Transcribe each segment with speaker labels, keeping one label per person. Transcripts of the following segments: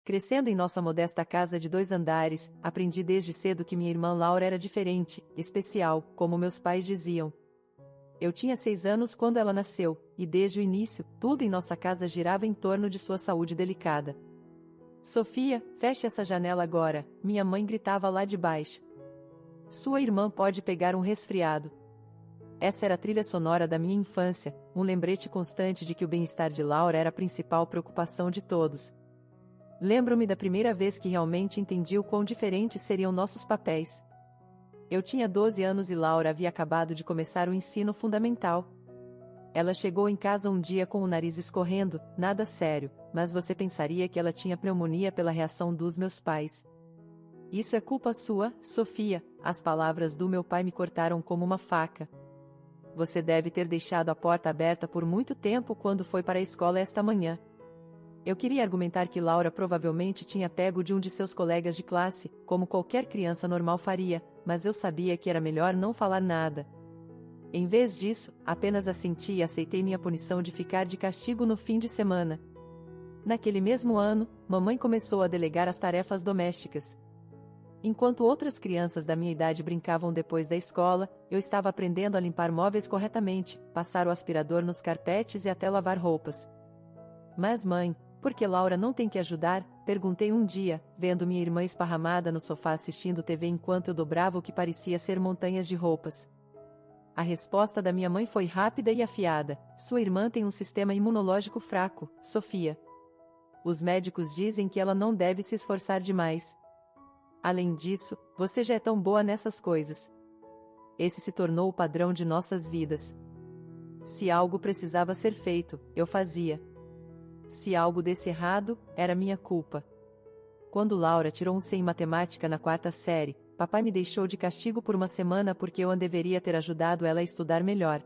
Speaker 1: Crescendo em nossa modesta casa de 2 andares, aprendi desde cedo que minha irmã Laura era diferente, especial, como meus pais diziam. Eu tinha 6 anos quando ela nasceu, e desde o início, tudo em nossa casa girava em torno de sua saúde delicada. Sofia, feche essa janela agora, minha mãe gritava lá de baixo. Sua irmã pode pegar um resfriado. Essa era a trilha sonora da minha infância, um lembrete constante de que o bem-estar de Laura era a principal preocupação de todos. Lembro-me da primeira vez que realmente entendi o quão diferentes seriam nossos papéis. Eu tinha 12 anos e Laura havia acabado de começar o ensino fundamental. Ela chegou em casa um dia com o nariz escorrendo, nada sério, mas você pensaria que ela tinha pneumonia pela reação dos meus pais. Isso é culpa sua, Sofia, as palavras do meu pai me cortaram como uma faca. Você deve ter deixado a porta aberta por muito tempo quando foi para a escola esta manhã. Eu queria argumentar que Laura provavelmente tinha pego de um de seus colegas de classe, como qualquer criança normal faria, mas eu sabia que era melhor não falar nada. Em vez disso, apenas assenti e aceitei minha punição de ficar de castigo no fim de semana. Naquele mesmo ano, mamãe começou a delegar as tarefas domésticas. Enquanto outras crianças da minha idade brincavam depois da escola, eu estava aprendendo a limpar móveis corretamente, passar o aspirador nos carpetes e até lavar roupas. Mas mãe, por que Laura não tem que ajudar? Perguntei um dia, vendo minha irmã esparramada no sofá assistindo TV enquanto eu dobrava o que parecia ser montanhas de roupas. A resposta da minha mãe foi rápida e afiada: sua irmã tem um sistema imunológico fraco, Sofia. Os médicos dizem que ela não deve se esforçar demais. Além disso, você já é tão boa nessas coisas. Esse se tornou o padrão de nossas vidas. Se algo precisava ser feito, eu fazia. Se algo desse errado, era minha culpa. Quando Laura tirou um C em matemática na 4ª série, papai me deixou de castigo por uma semana porque eu deveria ter ajudado ela a estudar melhor.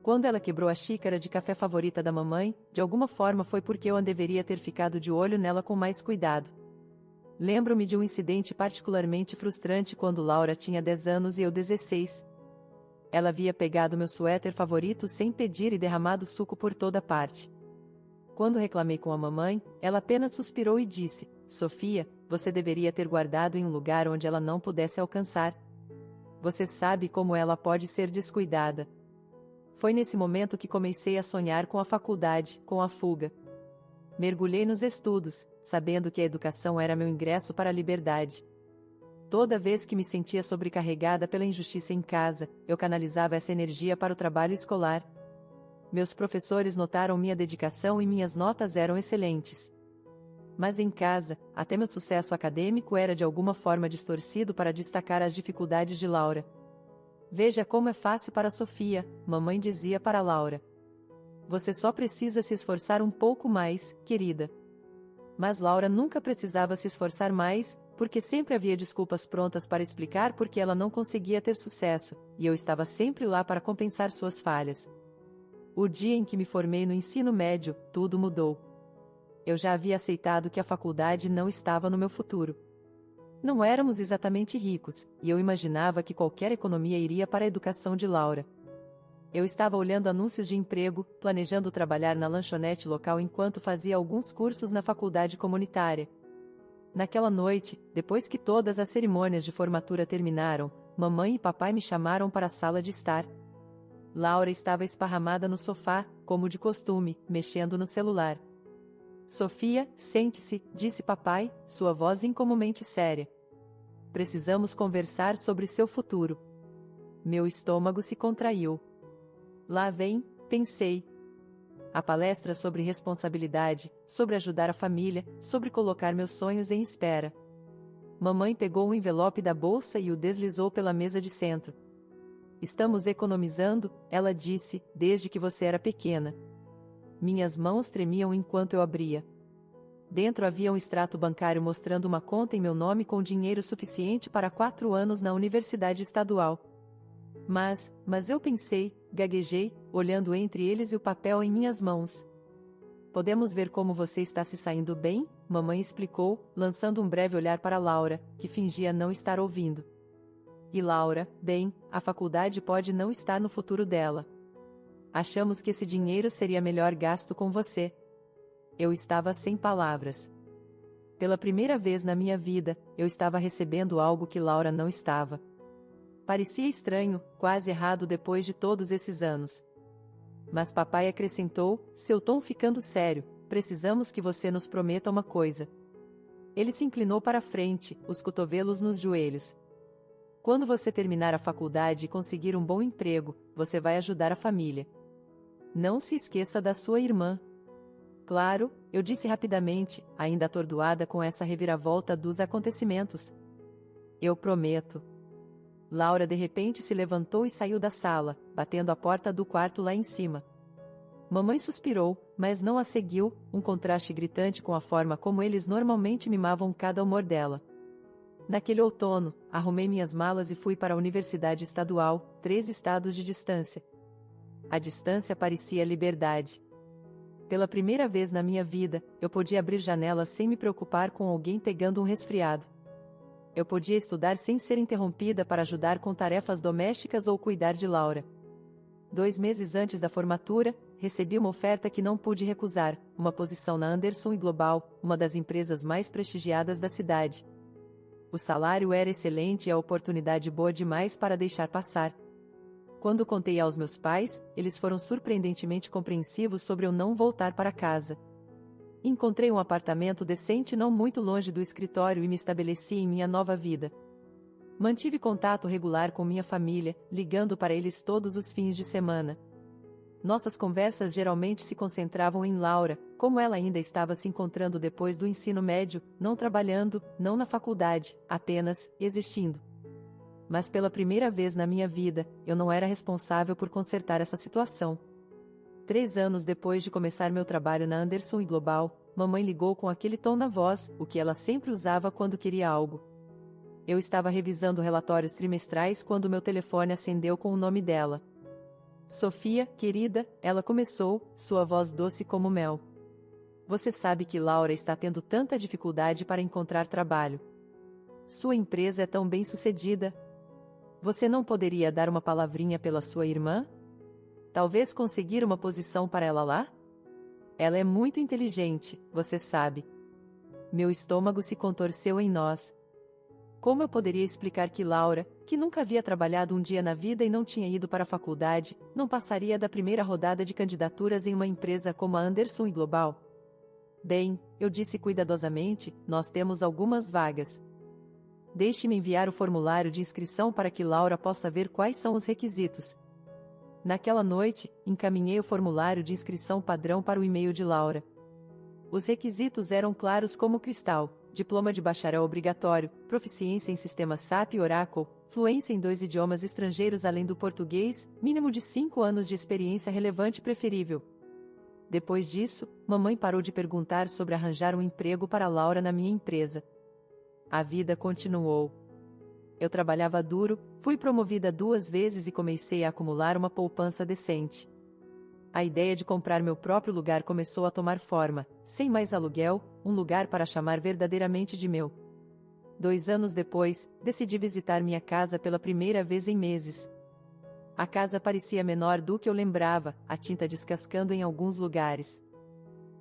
Speaker 1: Quando ela quebrou a xícara de café favorita da mamãe, de alguma forma foi porque eu deveria ter ficado de olho nela com mais cuidado. Lembro-me de um incidente particularmente frustrante quando Laura tinha 10 anos e eu 16. Ela havia pegado meu suéter favorito sem pedir e derramado suco por toda parte. Quando reclamei com a mamãe, ela apenas suspirou e disse: Sofia, você deveria ter guardado em um lugar onde ela não pudesse alcançar. Você sabe como ela pode ser descuidada. Foi nesse momento que comecei a sonhar com a faculdade, com a fuga. Mergulhei nos estudos, sabendo que a educação era meu ingresso para a liberdade. Toda vez que me sentia sobrecarregada pela injustiça em casa, eu canalizava essa energia para o trabalho escolar. Meus professores notaram minha dedicação e minhas notas eram excelentes. Mas em casa, até meu sucesso acadêmico era de alguma forma distorcido para destacar as dificuldades de Laura. Veja como é fácil para Sofia, mamãe dizia para Laura. Você só precisa se esforçar um pouco mais, querida. Mas Laura nunca precisava se esforçar mais, porque sempre havia desculpas prontas para explicar por que ela não conseguia ter sucesso, e eu estava sempre lá para compensar suas falhas. O dia em que me formei no ensino médio, tudo mudou. Eu já havia aceitado que a faculdade não estava no meu futuro. Não éramos exatamente ricos, e eu imaginava que qualquer economia iria para a educação de Laura. Eu estava olhando anúncios de emprego, planejando trabalhar na lanchonete local enquanto fazia alguns cursos na faculdade comunitária. Naquela noite, depois que todas as cerimônias de formatura terminaram, mamãe e papai me chamaram para a sala de estar. Laura estava esparramada no sofá, como de costume, mexendo no celular. Sofia, sente-se, disse papai, sua voz incomumente séria. Precisamos conversar sobre seu futuro. Meu estômago se contraiu. Lá vem, pensei. A palestra sobre responsabilidade, sobre ajudar a família, sobre colocar meus sonhos em espera. Mamãe pegou um envelope da bolsa e o deslizou pela mesa de centro. Estamos economizando, ela disse, desde que você era pequena. Minhas mãos tremiam enquanto eu abria. Dentro havia um extrato bancário mostrando uma conta em meu nome com dinheiro suficiente para 4 anos na universidade estadual. Mas eu pensei, gaguejei, olhando entre eles e o papel em minhas mãos. Podemos ver como você está se saindo bem? Mamãe explicou, lançando um breve olhar para Laura, que fingia não estar ouvindo. E Laura, bem, a faculdade pode não estar no futuro dela. Achamos que esse dinheiro seria melhor gasto com você. Eu estava sem palavras. Pela primeira vez na minha vida, eu estava recebendo algo que Laura não estava. Parecia estranho, quase errado depois de todos esses anos. Mas papai acrescentou, seu tom ficando sério, precisamos que você nos prometa uma coisa. Ele se inclinou para a frente, os cotovelos nos joelhos. Quando você terminar a faculdade e conseguir um bom emprego, você vai ajudar a família. Não se esqueça da sua irmã. Claro, eu disse rapidamente, ainda atordoada com essa reviravolta dos acontecimentos. Eu prometo. Laura de repente se levantou e saiu da sala, batendo a porta do quarto lá em cima. Mamãe suspirou, mas não a seguiu, um contraste gritante com a forma como eles normalmente mimavam cada humor dela. Naquele outono, arrumei minhas malas e fui para a Universidade Estadual, 3 estados de distância. A distância parecia liberdade. Pela primeira vez na minha vida, eu podia abrir janelas sem me preocupar com alguém pegando um resfriado. Eu podia estudar sem ser interrompida para ajudar com tarefas domésticas ou cuidar de Laura. 2 meses antes da formatura, recebi uma oferta que não pude recusar, uma posição na Anderson Global, uma das empresas mais prestigiadas da cidade. O salário era excelente e a oportunidade boa demais para deixar passar. Quando contei aos meus pais, eles foram surpreendentemente compreensivos sobre eu não voltar para casa. Encontrei um apartamento decente não muito longe do escritório e me estabeleci em minha nova vida. Mantive contato regular com minha família, ligando para eles todos os fins de semana. Nossas conversas geralmente se concentravam em Laura, como ela ainda estava se encontrando depois do ensino médio, não trabalhando, não na faculdade, apenas existindo. Mas pela primeira vez na minha vida, eu não era responsável por consertar essa situação. 3 anos depois de começar meu trabalho na Anderson Global, mamãe ligou com aquele tom na voz, o que ela sempre usava quando queria algo. Eu estava revisando relatórios trimestrais quando meu telefone acendeu com o nome dela. Sofia, querida, ela começou, sua voz doce como mel. Você sabe que Laura está tendo tanta dificuldade para encontrar trabalho. Sua empresa é tão bem-sucedida. Você não poderia dar uma palavrinha pela sua irmã? Talvez conseguir uma posição para ela lá? Ela é muito inteligente, você sabe. Meu estômago se contorceu em nós. Como eu poderia explicar que Laura, que nunca havia trabalhado um dia na vida e não tinha ido para a faculdade, não passaria da primeira rodada de candidaturas em uma empresa como a Anderson Global? Bem, eu disse cuidadosamente, nós temos algumas vagas. Deixe-me enviar o formulário de inscrição para que Laura possa ver quais são os requisitos. Naquela noite, encaminhei o formulário de inscrição padrão para o e-mail de Laura. Os requisitos eram claros como cristal: diploma de bacharel obrigatório, proficiência em sistemas SAP e Oracle, fluência em 2 idiomas estrangeiros além do português, mínimo de 5 anos de experiência relevante preferível. Depois disso, mamãe parou de perguntar sobre arranjar um emprego para Laura na minha empresa. A vida continuou. Eu trabalhava duro, fui promovida 2 vezes e comecei a acumular uma poupança decente. A ideia de comprar meu próprio lugar começou a tomar forma, sem mais aluguel, um lugar para chamar verdadeiramente de meu. 2 anos depois, decidi visitar minha casa pela primeira vez em meses. A casa parecia menor do que eu lembrava, a tinta descascando em alguns lugares.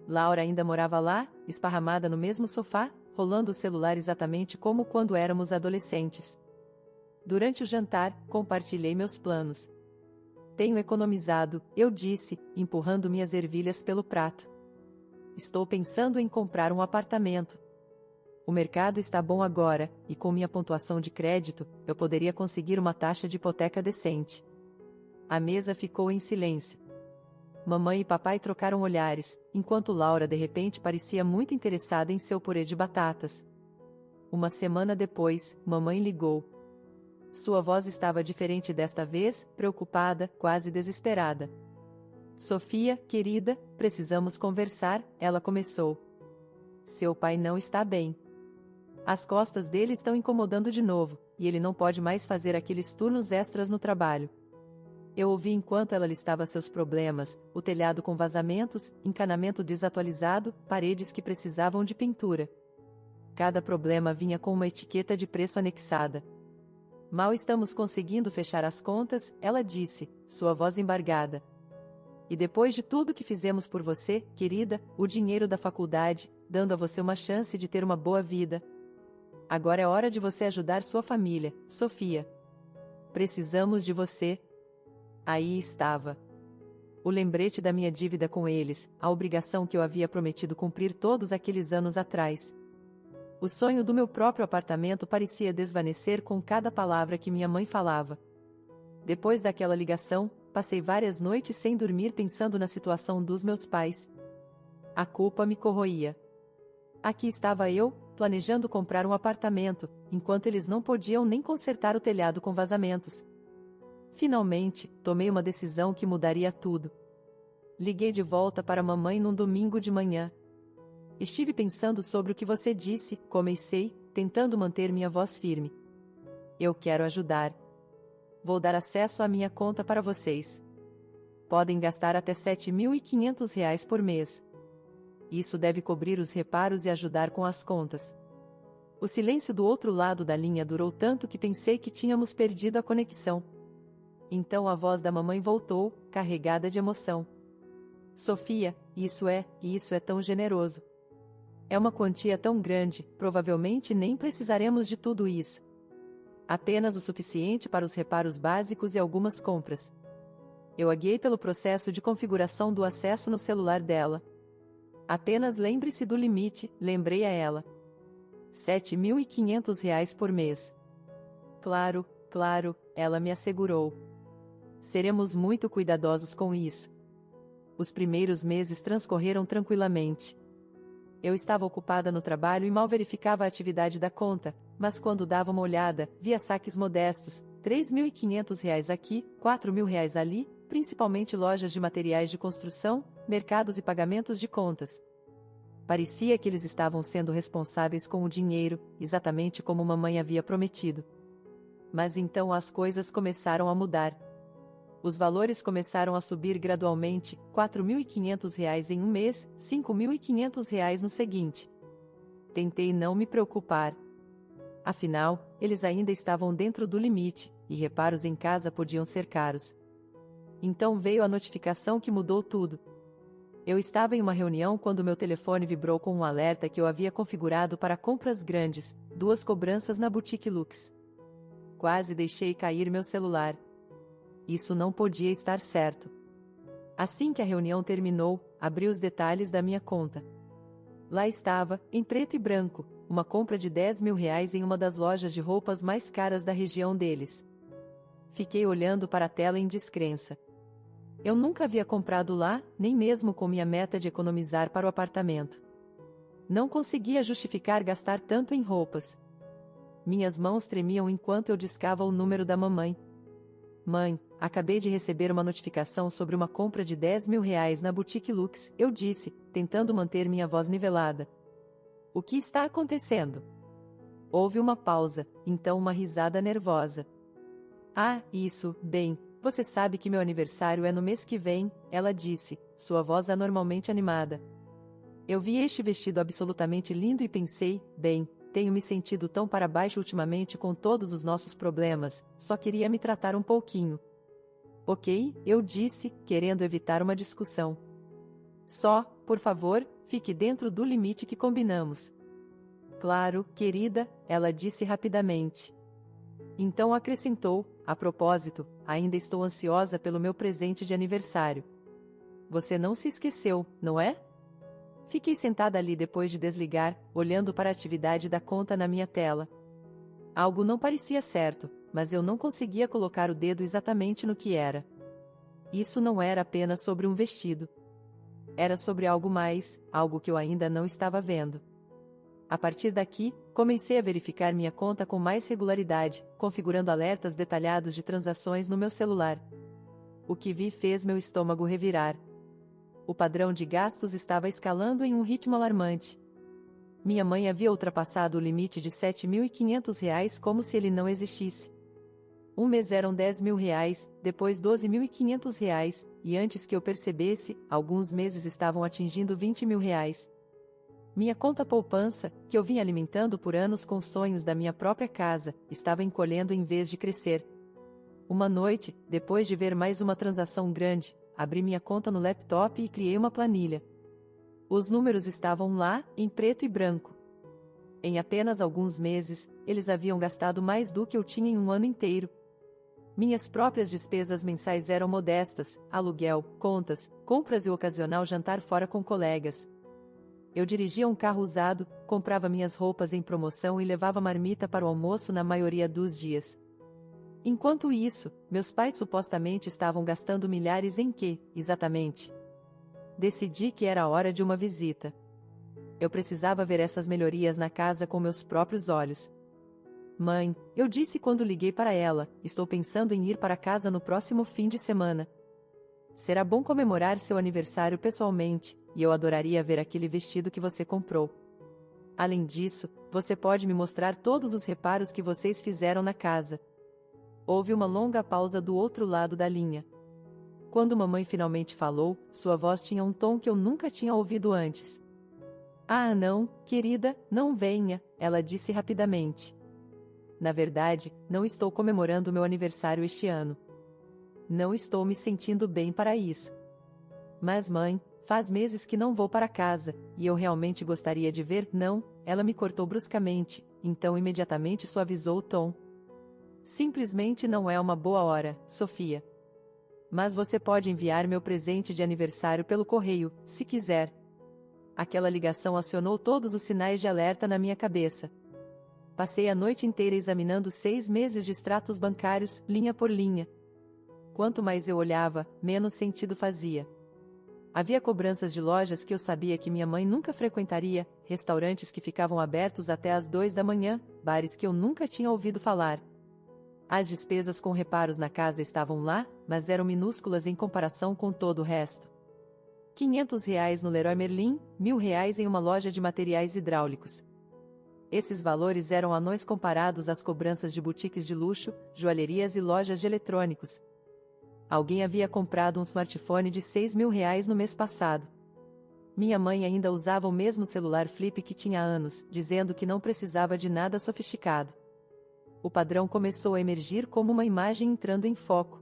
Speaker 1: Laura ainda morava lá, esparramada no mesmo sofá, rolando o celular exatamente como quando éramos adolescentes. Durante o jantar, compartilhei meus planos. Tenho economizado, eu disse, empurrando minhas ervilhas pelo prato. Estou pensando em comprar um apartamento. O mercado está bom agora, e com minha pontuação de crédito, eu poderia conseguir uma taxa de hipoteca decente. A mesa ficou em silêncio. Mamãe e papai trocaram olhares, enquanto Laura de repente parecia muito interessada em seu purê de batatas. Uma semana depois, mamãe ligou. Sua voz estava diferente desta vez, preocupada, quase desesperada. Sofia, querida, precisamos conversar, ela começou. Seu pai não está bem. As costas dele estão incomodando de novo, e ele não pode mais fazer aqueles turnos extras no trabalho. Eu ouvi enquanto ela listava seus problemas: o telhado com vazamentos, encanamento desatualizado, paredes que precisavam de pintura. Cada problema vinha com uma etiqueta de preço anexada. Mal estamos conseguindo fechar as contas, ela disse, sua voz embargada. E depois de tudo que fizemos por você, querida, o dinheiro da faculdade, dando a você uma chance de ter uma boa vida. Agora é hora de você ajudar sua família, Sofia. Precisamos de você. Aí estava. O lembrete da minha dívida com eles, a obrigação que eu havia prometido cumprir todos aqueles anos atrás. O sonho do meu próprio apartamento parecia desvanecer com cada palavra que minha mãe falava. Depois daquela ligação, passei várias noites sem dormir pensando na situação dos meus pais. A culpa me corroía. Aqui estava eu, planejando comprar um apartamento, enquanto eles não podiam nem consertar o telhado com vazamentos. Finalmente, tomei uma decisão que mudaria tudo. Liguei de volta para a mamãe num domingo de manhã. Estive pensando sobre o que você disse, comecei, tentando manter minha voz firme. Eu quero ajudar. Vou dar acesso à minha conta para vocês. Podem gastar até R$ 7.500 por mês. Isso deve cobrir os reparos e ajudar com as contas. O silêncio do outro lado da linha durou tanto que pensei que tínhamos perdido a conexão. Então a voz da mamãe voltou, carregada de emoção. Sofia, isso é tão generoso. É uma quantia tão grande, provavelmente nem precisaremos de tudo isso. Apenas o suficiente para os reparos básicos e algumas compras. Eu a guiei pelo processo de configuração do acesso no celular dela. Apenas lembre-se do limite, lembrei a ela. R$ 7.500 por mês. Claro, ela me assegurou. Seremos muito cuidadosos com isso. Os primeiros meses transcorreram tranquilamente. Eu estava ocupada no trabalho e mal verificava a atividade da conta, mas quando dava uma olhada, via saques modestos, R$ 3.500 aqui, R$ 4.000 ali, principalmente lojas de materiais de construção, mercados e pagamentos de contas. Parecia que eles estavam sendo responsáveis com o dinheiro, exatamente como mamãe havia prometido. Mas então as coisas começaram a mudar. Os valores começaram a subir gradualmente, R$ 4.500 em um mês, R$ 5.500 no seguinte. Tentei não me preocupar. Afinal, eles ainda estavam dentro do limite, e reparos em casa podiam ser caros. Então veio a notificação que mudou tudo. Eu estava em uma reunião quando meu telefone vibrou com um alerta que eu havia configurado para compras grandes, 2 cobranças na Boutique Lux. Quase deixei cair meu celular. Isso não podia estar certo. Assim que a reunião terminou, abri os detalhes da minha conta. Lá estava, em preto e branco, uma compra de R$ 10.000 em uma das lojas de roupas mais caras da região deles. Fiquei olhando para a tela em descrença. Eu nunca havia comprado lá, nem mesmo com minha meta de economizar para o apartamento. Não conseguia justificar gastar tanto em roupas. Minhas mãos tremiam enquanto eu discava o número da mamãe. Mãe, acabei de receber uma notificação sobre uma compra de R$ 10.000 na Boutique Lux, eu disse, tentando manter minha voz nivelada. O que está acontecendo? Houve uma pausa, então uma risada nervosa. Ah, isso, bem, você sabe que meu aniversário é no mês que vem, ela disse, sua voz anormalmente animada. Eu vi este vestido absolutamente lindo e pensei, bem, tenho me sentido tão para baixo ultimamente com todos os nossos problemas, só queria me tratar um pouquinho. Ok, eu disse, querendo evitar uma discussão. Só, por favor, fique dentro do limite que combinamos. Claro, querida, ela disse rapidamente. Então acrescentou, a propósito, ainda estou ansiosa pelo meu presente de aniversário. Você não se esqueceu, não é? Fiquei sentada ali depois de desligar, olhando para a atividade da conta na minha tela. Algo não parecia certo, mas eu não conseguia colocar o dedo exatamente no que era. Isso não era apenas sobre um vestido. Era sobre algo mais, algo que eu ainda não estava vendo. A partir daqui, comecei a verificar minha conta com mais regularidade, configurando alertas detalhados de transações no meu celular. O que vi fez meu estômago revirar. O padrão de gastos estava escalando em um ritmo alarmante. Minha mãe havia ultrapassado o limite de R$ 7.500 como se ele não existisse. Um mês eram R$ 10.000, depois R$ 12.500, e antes que eu percebesse, alguns meses estavam atingindo R$ 20.000. Minha conta poupança, que eu vinha alimentando por anos com sonhos da minha própria casa, estava encolhendo em vez de crescer. Uma noite, depois de ver mais uma transação grande, abri minha conta no laptop e criei uma planilha. Os números estavam lá, em preto e branco. Em apenas alguns meses, eles haviam gastado mais do que eu tinha em um ano inteiro. Minhas próprias despesas mensais eram modestas: aluguel, contas, compras e o ocasional jantar fora com colegas. Eu dirigia um carro usado, comprava minhas roupas em promoção e levava marmita para o almoço na maioria dos dias. Enquanto isso, meus pais supostamente estavam gastando milhares em quê, exatamente? Decidi que era a hora de uma visita. Eu precisava ver essas melhorias na casa com meus próprios olhos. Mãe, eu disse quando liguei para ela, estou pensando em ir para casa no próximo fim de semana. Será bom comemorar seu aniversário pessoalmente, e eu adoraria ver aquele vestido que você comprou. Além disso, você pode me mostrar todos os reparos que vocês fizeram na casa. Houve uma longa pausa do outro lado da linha. Quando mamãe finalmente falou, sua voz tinha um tom que eu nunca tinha ouvido antes. Ah, não, querida, não venha, ela disse rapidamente. Na verdade, não estou comemorando meu aniversário este ano. Não estou me sentindo bem para isso. Mas mãe, faz meses que não vou para casa, e eu realmente gostaria de ver. Não, ela me cortou bruscamente, então imediatamente suavizou o tom. Simplesmente não é uma boa hora, Sofia. Mas você pode enviar meu presente de aniversário pelo correio, se quiser. Aquela ligação acionou todos os sinais de alerta na minha cabeça. Passei a noite inteira examinando 6 meses de extratos bancários, linha por linha. Quanto mais eu olhava, menos sentido fazia. Havia cobranças de lojas que eu sabia que minha mãe nunca frequentaria, restaurantes que ficavam abertos até às 2 da manhã, bares que eu nunca tinha ouvido falar. As despesas com reparos na casa estavam lá, mas eram minúsculas em comparação com todo o resto. R$ 500 no Leroy Merlin, R$ 1.000 em uma loja de materiais hidráulicos. Esses valores eram anões comparados às cobranças de boutiques de luxo, joalherias e lojas de eletrônicos. Alguém havia comprado um smartphone de R$ 6.000 no mês passado. Minha mãe ainda usava o mesmo celular flip que tinha há anos, dizendo que não precisava de nada sofisticado. O padrão começou a emergir como uma imagem entrando em foco.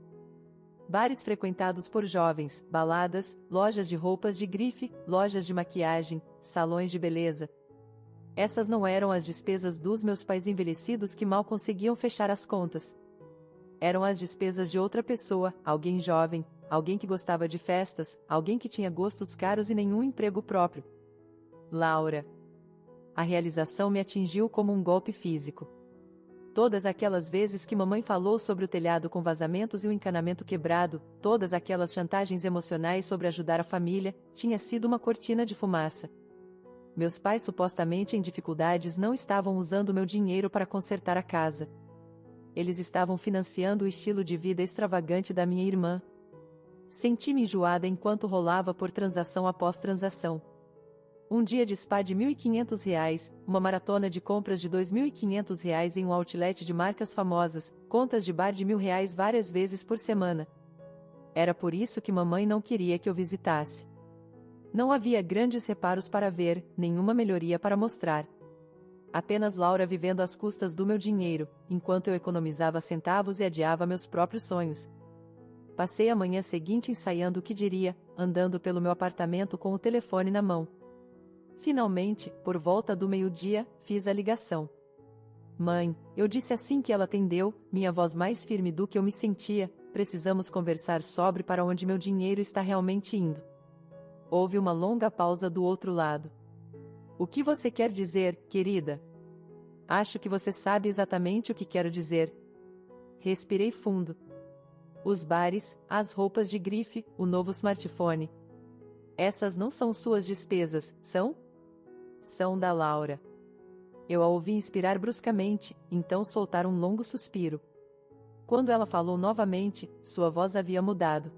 Speaker 1: Bares frequentados por jovens, baladas, lojas de roupas de grife, lojas de maquiagem, salões de beleza. Essas não eram as despesas dos meus pais envelhecidos que mal conseguiam fechar as contas. Eram as despesas de outra pessoa, alguém jovem, alguém que gostava de festas, alguém que tinha gostos caros e nenhum emprego próprio. Laura. A realização me atingiu como um golpe físico. Todas aquelas vezes que mamãe falou sobre o telhado com vazamentos e o encanamento quebrado, todas aquelas chantagens emocionais sobre ajudar a família, tinha sido uma cortina de fumaça. Meus pais supostamente em dificuldades não estavam usando meu dinheiro para consertar a casa. Eles estavam financiando o estilo de vida extravagante da minha irmã. Senti-me enjoada enquanto rolava por transação após transação. Um dia de spa de R$ 1.500, uma maratona de compras de R$ 2.500 em um outlet de marcas famosas, contas de bar de R$ 1.000 várias vezes por semana. Era por isso que mamãe não queria que eu visitasse. Não havia grandes reparos para ver, nenhuma melhoria para mostrar. Apenas Laura vivendo às custas do meu dinheiro, enquanto eu economizava centavos e adiava meus próprios sonhos. Passei a manhã seguinte ensaiando o que diria, andando pelo meu apartamento com o telefone na mão. Finalmente, por volta do meio-dia, fiz a ligação. Mãe, eu disse assim que ela atendeu, minha voz mais firme do que eu me sentia, precisamos conversar sobre para onde meu dinheiro está realmente indo. Houve uma longa pausa do outro lado. O que você quer dizer, querida? Acho que você sabe exatamente o que quero dizer. Respirei fundo. Os bares, as roupas de grife, o novo smartphone. Essas não são suas despesas, são? São da Laura. Eu a ouvi inspirar bruscamente, então soltar um longo suspiro. Quando ela falou novamente, sua voz havia mudado.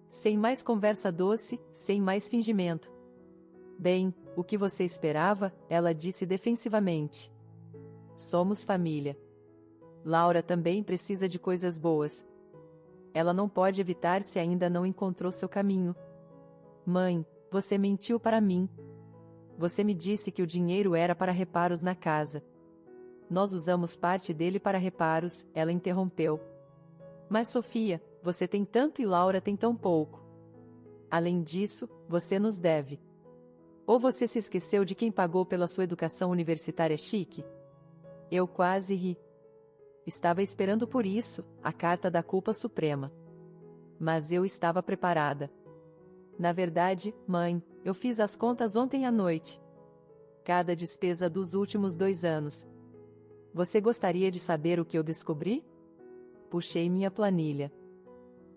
Speaker 1: Sem mais conversa doce, sem mais fingimento. Bem, o que você esperava? Ela disse defensivamente. Somos família. Laura também precisa de coisas boas. Ela não pode evitar se ainda não encontrou seu caminho. Mãe, você mentiu para mim. Você me disse que o dinheiro era para reparos na casa. Nós usamos parte dele para reparos, ela interrompeu. Mas Sofia, você tem tanto e Laura tem tão pouco. Além disso, você nos deve. Ou você se esqueceu de quem pagou pela sua educação universitária chique? Eu quase ri. Estava esperando por isso, a carta da culpa suprema. Mas eu estava preparada. Na verdade, mãe, eu fiz as contas ontem à noite. Cada despesa dos últimos 2 anos. Você gostaria de saber o que eu descobri? Puxei minha planilha.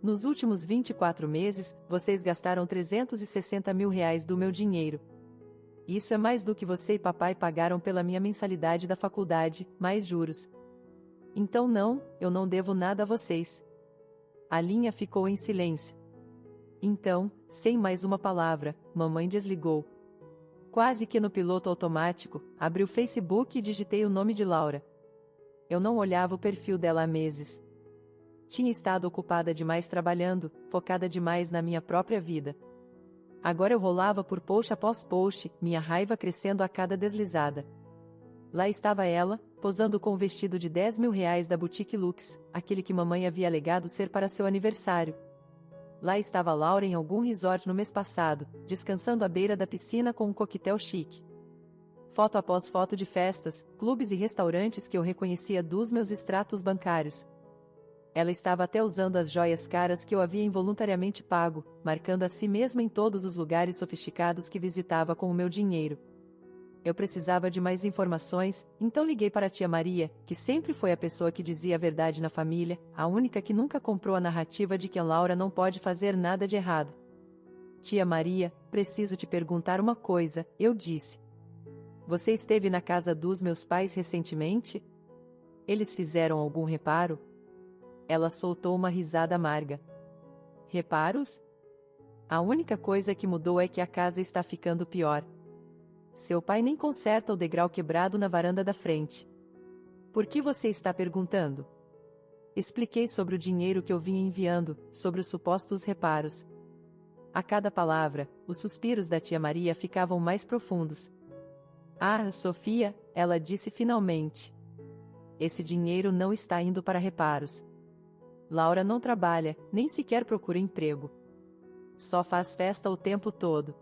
Speaker 1: Nos últimos 24 meses, vocês gastaram 360 mil reais do meu dinheiro. Isso é mais do que você e papai pagaram pela minha mensalidade da faculdade, mais juros. Então não, eu não devo nada a vocês. A linha ficou em silêncio. Então, sem mais uma palavra, mamãe desligou. Quase que no piloto automático, abri o Facebook e digitei o nome de Laura. Eu não olhava o perfil dela há meses. Tinha estado ocupada demais trabalhando, focada demais na minha própria vida. Agora eu rolava por post após post, minha raiva crescendo a cada deslizada. Lá estava ela, posando com o vestido de 10 mil reais da Boutique Lux, aquele que mamãe havia alegado ser para seu aniversário. Lá estava Laura em algum resort no mês passado, descansando à beira da piscina com um coquetel chique. Foto após foto de festas, clubes e restaurantes que eu reconhecia dos meus extratos bancários. Ela estava até usando as joias caras que eu havia involuntariamente pago, marcando a si mesma em todos os lugares sofisticados que visitava com o meu dinheiro. Eu precisava de mais informações, então liguei para a tia Maria, que sempre foi a pessoa que dizia a verdade na família, a única que nunca comprou a narrativa de que a Laura não pode fazer nada de errado. Tia Maria, preciso te perguntar uma coisa, eu disse. Você esteve na casa dos meus pais recentemente? Eles fizeram algum reparo? Ela soltou uma risada amarga. Reparos? A única coisa que mudou é que a casa está ficando pior. Seu pai nem conserta o degrau quebrado na varanda da frente. Por que você está perguntando? Expliquei sobre o dinheiro que eu vinha enviando, sobre os supostos reparos. A cada palavra, os suspiros da tia Maria ficavam mais profundos. Ah, Sofia, ela disse finalmente. Esse dinheiro não está indo para reparos. Laura não trabalha, nem sequer procura emprego. Só faz festa o tempo todo.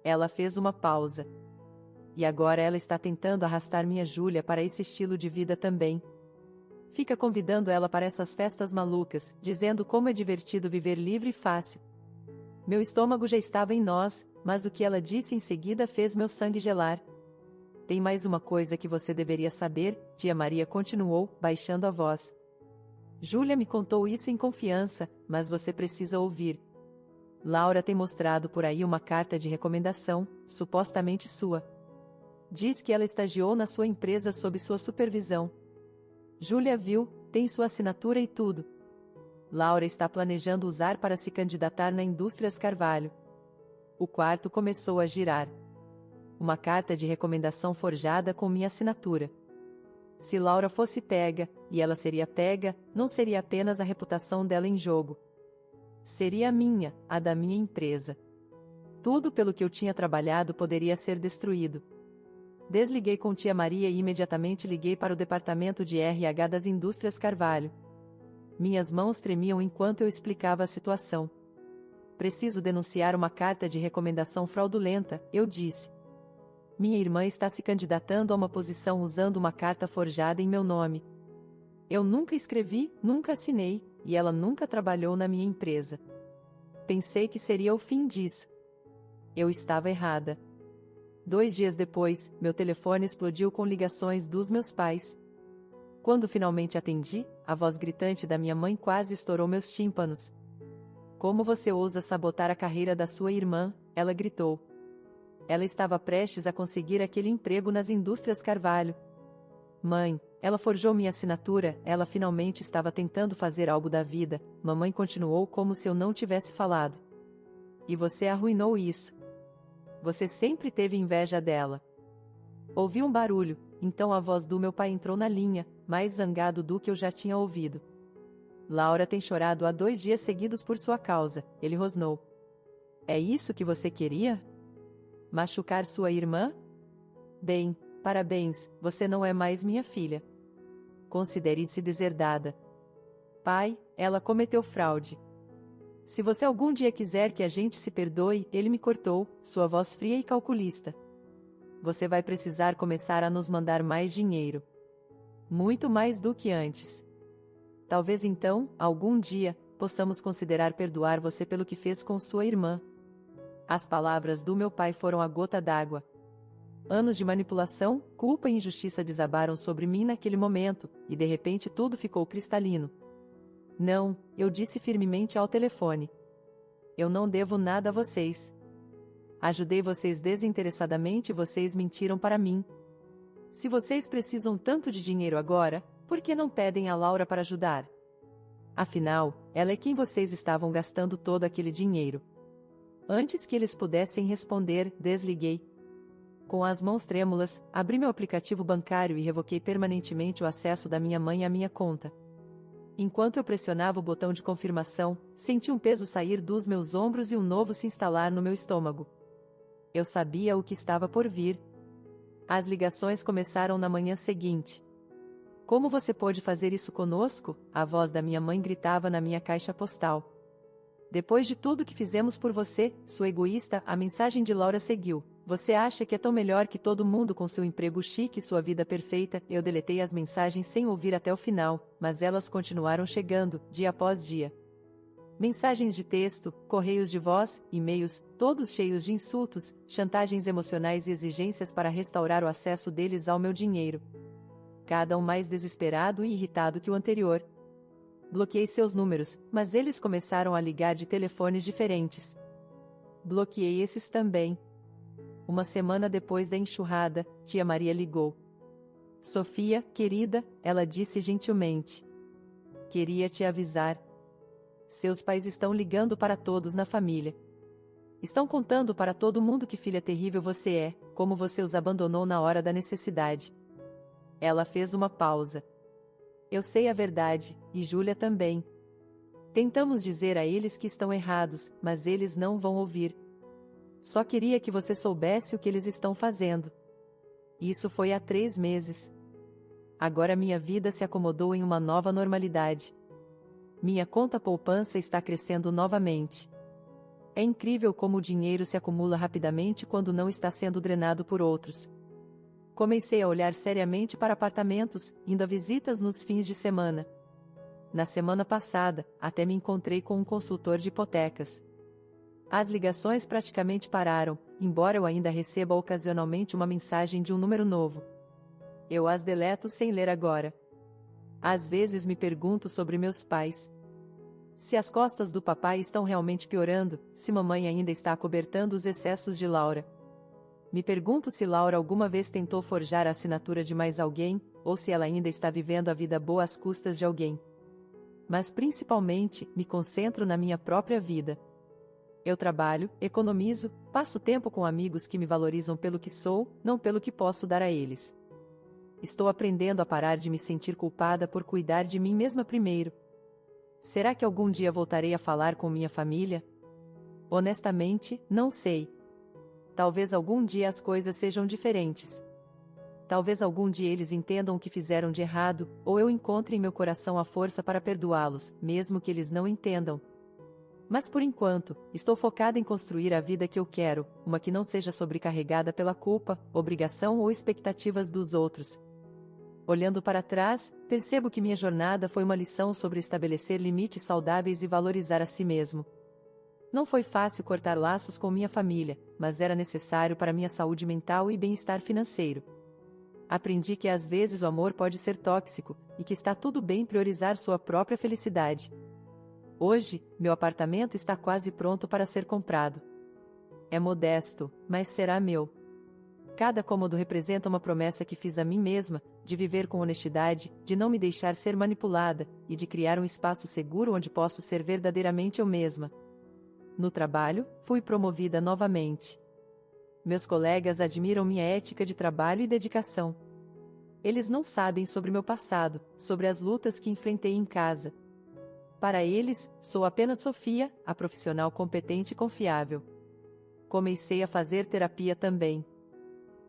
Speaker 1: Ela fez uma pausa. E agora ela está tentando arrastar minha Júlia para esse estilo de vida também. Fica convidando ela para essas festas malucas, dizendo como é divertido viver livre e fácil. Meu estômago já estava em nós, mas o que ela disse em seguida fez meu sangue gelar. Tem mais uma coisa que você deveria saber, tia Maria continuou, baixando a voz. Júlia me contou isso em confiança, mas você precisa ouvir. Laura tem mostrado por aí uma carta de recomendação, supostamente sua. Diz que ela estagiou na sua empresa sob sua supervisão. Júlia viu, tem sua assinatura e tudo. Laura está planejando usar para se candidatar na Indústrias Carvalho. O quarto começou a girar. Uma carta de recomendação forjada com minha assinatura. Se Laura fosse pega, e ela seria pega, não seria apenas a reputação dela em jogo. Seria a minha, a da minha empresa. Tudo pelo que eu tinha trabalhado poderia ser destruído. Desliguei com tia Maria e imediatamente liguei para o departamento de RH das Indústrias Carvalho. Minhas mãos tremiam enquanto eu explicava a situação. Preciso denunciar uma carta de recomendação fraudulenta, eu disse. Minha irmã está se candidatando a uma posição usando uma carta forjada em meu nome. Eu nunca escrevi, nunca assinei, e ela nunca trabalhou na minha empresa. Pensei que seria o fim disso. Eu estava errada. 2 dias depois, meu telefone explodiu com ligações dos meus pais. Quando finalmente atendi, a voz gritante da minha mãe quase estourou meus tímpanos. Como você ousa sabotar a carreira da sua irmã? Ela gritou. Ela estava prestes a conseguir aquele emprego nas Indústrias Carvalho. Mãe, ela forjou minha assinatura, ela finalmente estava tentando fazer algo da vida, mamãe continuou como se eu não tivesse falado. E você arruinou isso. Você sempre teve inveja dela. Ouvi um barulho, então a voz do meu pai entrou na linha, mais zangado do que eu já tinha ouvido. Laura tem chorado há 2 dias seguidos por sua causa, ele rosnou. É isso que você queria? Machucar sua irmã? Bem, parabéns, você não é mais minha filha. Considere-se deserdada. Pai, ela cometeu fraude. Se você algum dia quiser que a gente se perdoe, ele me cortou, sua voz fria e calculista. Você vai precisar começar a nos mandar mais dinheiro. Muito mais do que antes. Talvez então, algum dia, possamos considerar perdoar você pelo que fez com sua irmã. As palavras do meu pai foram a gota d'água. Anos de manipulação, culpa e injustiça desabaram sobre mim naquele momento, e de repente tudo ficou cristalino. Não, eu disse firmemente ao telefone. Eu não devo nada a vocês. Ajudei vocês desinteressadamente e vocês mentiram para mim. Se vocês precisam tanto de dinheiro agora, por que não pedem a Laura para ajudar? Afinal, ela é quem vocês estavam gastando todo aquele dinheiro. Antes que eles pudessem responder, desliguei. Com as mãos trêmulas, abri meu aplicativo bancário e revoquei permanentemente o acesso da minha mãe à minha conta. Enquanto eu pressionava o botão de confirmação, senti um peso sair dos meus ombros e um novo se instalar no meu estômago. Eu sabia o que estava por vir. As ligações começaram na manhã seguinte. Como você pôde fazer isso conosco? A voz da minha mãe gritava na minha caixa postal. Depois de tudo que fizemos por você, sua egoísta, a mensagem de Laura seguiu. Você acha que é tão melhor que todo mundo com seu emprego chique e sua vida perfeita? Eu deletei as mensagens sem ouvir até o final, mas elas continuaram chegando, dia após dia. Mensagens de texto, correios de voz, e-mails, todos cheios de insultos, chantagens emocionais e exigências para restaurar o acesso deles ao meu dinheiro. Cada um mais desesperado e irritado que o anterior. Bloqueei seus números, mas eles começaram a ligar de telefones diferentes. Bloqueei esses também. Uma semana depois da enxurrada, tia Maria ligou. Sofia, querida, ela disse gentilmente. Queria te avisar. Seus pais estão ligando para todos na família. Estão contando para todo mundo que filha terrível você é, como você os abandonou na hora da necessidade. Ela fez uma pausa. Eu sei a verdade, e Júlia também. Tentamos dizer a eles que estão errados, mas eles não vão ouvir. Só queria que você soubesse o que eles estão fazendo. Isso foi há 3 meses. Agora minha vida se acomodou em uma nova normalidade. Minha conta poupança está crescendo novamente. É incrível como o dinheiro se acumula rapidamente quando não está sendo drenado por outros. Comecei a olhar seriamente para apartamentos, indo a visitas nos fins de semana. Na semana passada, até me encontrei com um consultor de hipotecas. As ligações praticamente pararam, embora eu ainda receba ocasionalmente uma mensagem de um número novo. Eu as deleto sem ler agora. Às vezes me pergunto sobre meus pais. Se as costas do papai estão realmente piorando, se mamãe ainda está acobertando os excessos de Laura. Me pergunto se Laura alguma vez tentou forjar a assinatura de mais alguém, ou se ela ainda está vivendo a vida boa às custas de alguém. Mas principalmente, me concentro na minha própria vida. Eu trabalho, economizo, passo tempo com amigos que me valorizam pelo que sou, não pelo que posso dar a eles. Estou aprendendo a parar de me sentir culpada por cuidar de mim mesma primeiro. Será que algum dia voltarei a falar com minha família? Honestamente, não sei. Talvez algum dia as coisas sejam diferentes. Talvez algum dia eles entendam o que fizeram de errado, ou eu encontre em meu coração a força para perdoá-los, mesmo que eles não entendam. Mas por enquanto, estou focada em construir a vida que eu quero, uma que não seja sobrecarregada pela culpa, obrigação ou expectativas dos outros. Olhando para trás, percebo que minha jornada foi uma lição sobre estabelecer limites saudáveis e valorizar a si mesmo. Não foi fácil cortar laços com minha família, mas era necessário para minha saúde mental e bem-estar financeiro. Aprendi que às vezes o amor pode ser tóxico, e que está tudo bem priorizar sua própria felicidade. Hoje, meu apartamento está quase pronto para ser comprado. É modesto, mas será meu. Cada cômodo representa uma promessa que fiz a mim mesma, de viver com honestidade, de não me deixar ser manipulada, e de criar um espaço seguro onde posso ser verdadeiramente eu mesma. No trabalho, fui promovida novamente. Meus colegas admiram minha ética de trabalho e dedicação. Eles não sabem sobre meu passado, sobre as lutas que enfrentei em casa. Para eles, sou apenas Sofia, a profissional competente e confiável. Comecei a fazer terapia também.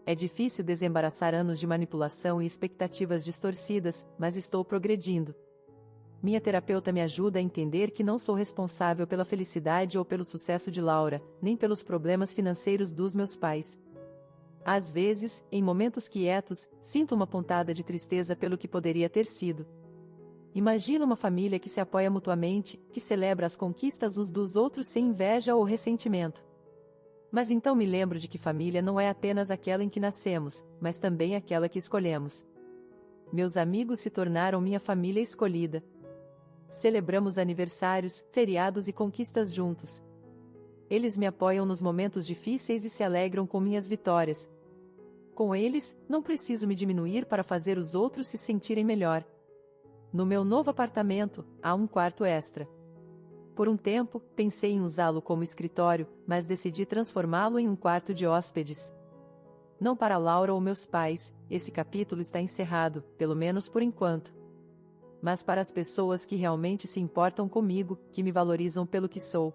Speaker 1: É difícil desembaraçar anos de manipulação e expectativas distorcidas, mas estou progredindo. minha terapeuta me ajuda a entender que não sou responsável pela felicidade ou pelo sucesso de Laura, nem pelos problemas financeiros dos meus pais. Às vezes, em momentos quietos, sinto uma pontada de tristeza pelo que poderia ter sido. Imagino uma família que se apoia mutuamente, que celebra as conquistas uns dos outros sem inveja ou ressentimento. Mas então me lembro de que família não é apenas aquela em que nascemos, mas também aquela que escolhemos. Meus amigos se tornaram minha família escolhida. Celebramos aniversários, feriados e conquistas juntos. Eles me apoiam nos momentos difíceis e se alegram com minhas vitórias. Com eles, não preciso me diminuir para fazer os outros se sentirem melhor. No meu novo apartamento, há um quarto extra. Por um tempo, pensei em usá-lo como escritório, mas decidi transformá-lo em um quarto de hóspedes. Não para Laura ou meus pais, esse capítulo está encerrado, pelo menos por enquanto. Mas para as pessoas que realmente se importam comigo, que me valorizam pelo que sou.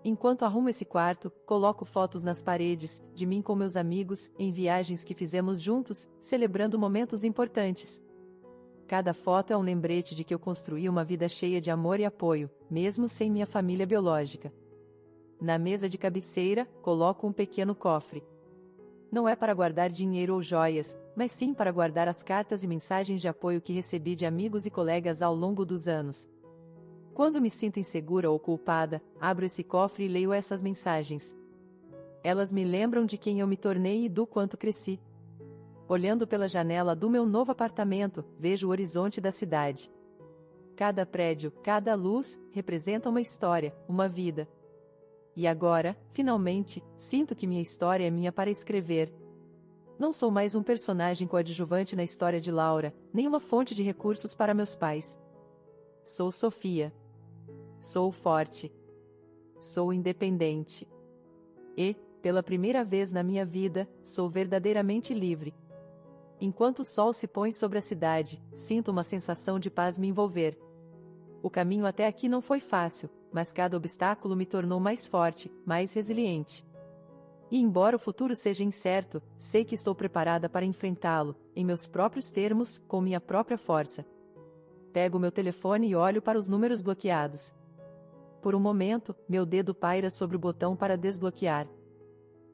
Speaker 1: Enquanto arrumo esse quarto, coloco fotos nas paredes, de mim com meus amigos, em viagens que fizemos juntos, celebrando momentos importantes. Cada foto é um lembrete de que eu construí uma vida cheia de amor e apoio, mesmo sem minha família biológica. Na mesa de cabeceira, coloco um pequeno cofre. Não é para guardar dinheiro ou joias, mas sim para guardar as cartas e mensagens de apoio que recebi de amigos e colegas ao longo dos anos. Quando me sinto insegura ou culpada, abro esse cofre e leio essas mensagens. Elas me lembram de quem eu me tornei e do quanto cresci. Olhando pela janela do meu novo apartamento, vejo o horizonte da cidade. Cada prédio, cada luz, representa uma história, uma vida. E agora, finalmente, sinto que minha história é minha para escrever. Não sou mais um personagem coadjuvante na história de Laura, nem uma fonte de recursos para meus pais. Sou Sofia. Sou forte. Sou independente. E, pela primeira vez na minha vida, sou verdadeiramente livre. Enquanto o sol se põe sobre a cidade, sinto uma sensação de paz me envolver. O caminho até aqui não foi fácil, mas cada obstáculo me tornou mais forte, mais resiliente. E embora o futuro seja incerto, sei que estou preparada para enfrentá-lo, em meus próprios termos, com minha própria força. Pego meu telefone e olho para os números bloqueados. Por um momento, meu dedo paira sobre o botão para desbloquear.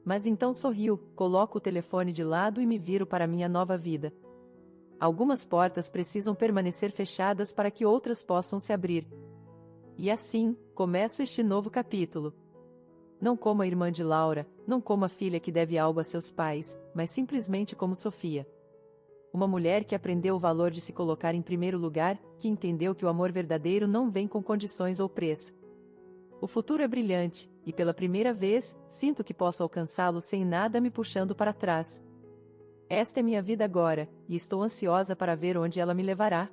Speaker 1: Mas então sorrio, coloco o telefone de lado e me viro para minha nova vida. Algumas portas precisam permanecer fechadas para que outras possam se abrir. E assim, começo este novo capítulo. Não como a irmã de Laura, não como a filha que deve algo a seus pais, mas simplesmente como Sofia. Uma mulher que aprendeu o valor de se colocar em primeiro lugar, que entendeu que o amor verdadeiro não vem com condições ou preço. O futuro é brilhante, e pela primeira vez, sinto que posso alcançá-lo sem nada me puxando para trás. Esta é minha vida agora, e estou ansiosa para ver onde ela me levará.